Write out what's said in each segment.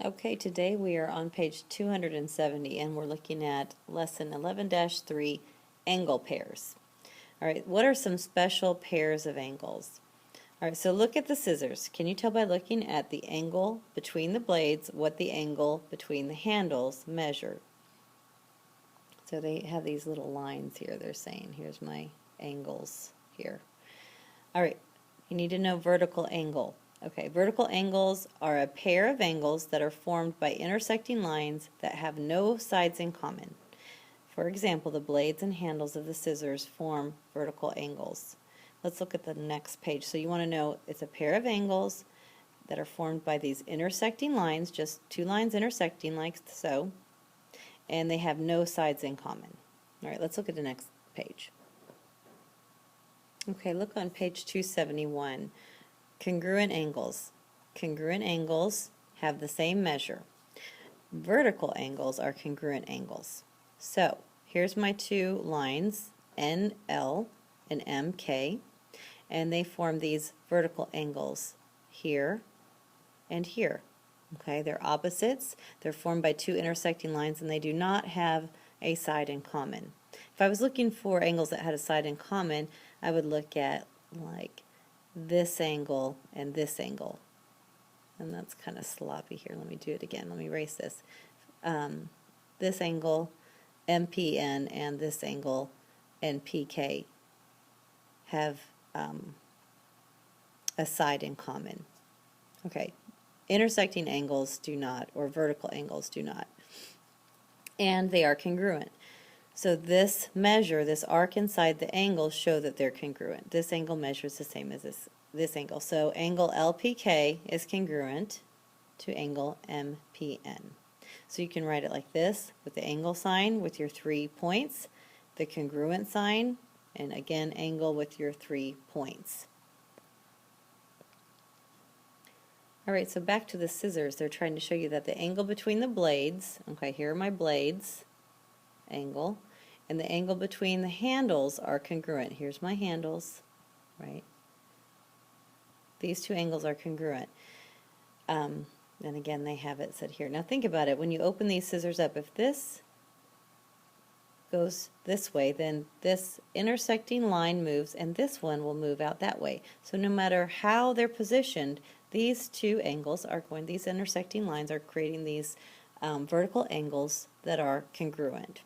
Okay, today we are on page 270 and we're looking at lesson 11-3, angle pairs. All right, what are some special pairs of angles? All right, so look at the scissors. Can you tell by looking at the angle between the blades what the angle between the handles measure? So they have these little lines here. They're saying, here's my angles here. All right, you need to know vertical angle. Okay, vertical angles are a pair of angles that are formed by intersecting lines that have no sides in common. For example, the blades and handles of the scissors form vertical angles. Let's look at the next page. So you want to know it's a pair of angles that are formed by these intersecting lines, just two lines intersecting like so, and they have no sides in common. All right, let's look at the next page. Okay, look on page 271. Congruent angles. Congruent angles have the same measure. Vertical angles are congruent angles. So, here's my two lines, NL and MK, and they form these vertical angles here and here. Okay, they're opposites. They're formed by two intersecting lines, and they do not have a side in common. If I was looking for angles that had a side in common, I would look at like this angle and this angle. And that's kind of sloppy here. Let me do it again. Let me erase this. This angle, MPN, and this angle, NPK, have a side in common. Okay, intersecting angles do not, or vertical angles do not. And they are congruent. So this measure, this arc inside the angle, show that they're congruent. This angle measures the same as this angle. So angle LPK is congruent to angle MPN. So you can write it like this, with the angle sign with your 3 points, the congruent sign, and again angle with your 3 points. Alright, so back to the scissors. They're trying to show you that the angle between the blades, okay, here are my blades, angle, and the angle between the handles are congruent. Here's my handles, right? These two angles are congruent. And again, they have it said here. Now think about it. When you open these scissors up, if this goes this way, then this intersecting line moves, and this one will move out that way. So no matter how they're positioned, these two angles are going, these intersecting lines are creating these vertical angles that are congruent.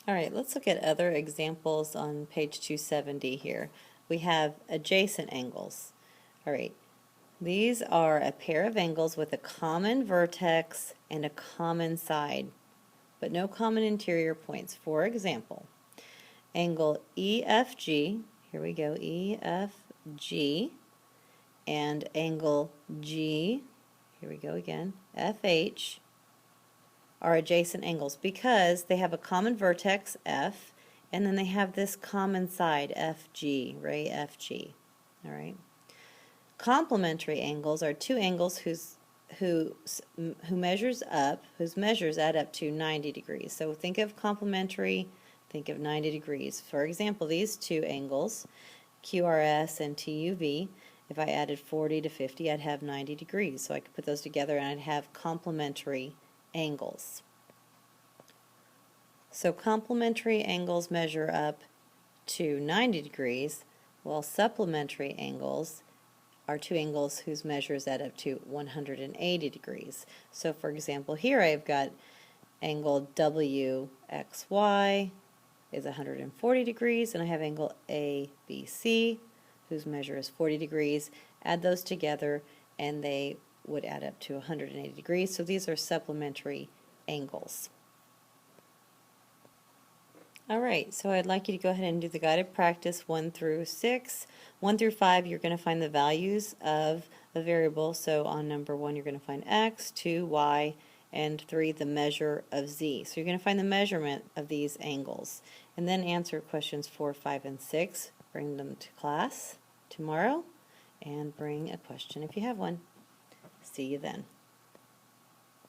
Alright, let's look at other examples on page 270 here. We have adjacent angles. Alright, these are a pair of angles with a common vertex and a common side, but no common interior points. For example, angle EFG, here we go, EFG, and angle G, here we go again, FH, are adjacent angles because they have a common vertex, F, and then they have this common side, FG, right, FG, all right? Complementary angles are two angles whose measures add up to 90 degrees. So think of complementary, think of 90 degrees. For example, these two angles, QRS and TUV, if I added 40 to 50, I'd have 90 degrees. So I could put those together and I'd have complementary angles. So complementary angles measure up to 90 degrees, while supplementary angles are two angles whose measures add up to 180 degrees. So for example, here I've got angle WXY is 140 degrees, and I have angle ABC whose measure is 40 degrees. Add those together and they would add up to 180 degrees. So these are supplementary angles. Alright, so I'd like you to go ahead and do the guided practice 1 through 6. 1 through 5, you're going to find the values of a variable. So on number 1, you're going to find x, 2, y, and 3, the measure of z. So you're going to find the measurement of these angles. And then answer questions 4, 5, and 6. Bring them to class tomorrow, and bring a question if you have one. See you then.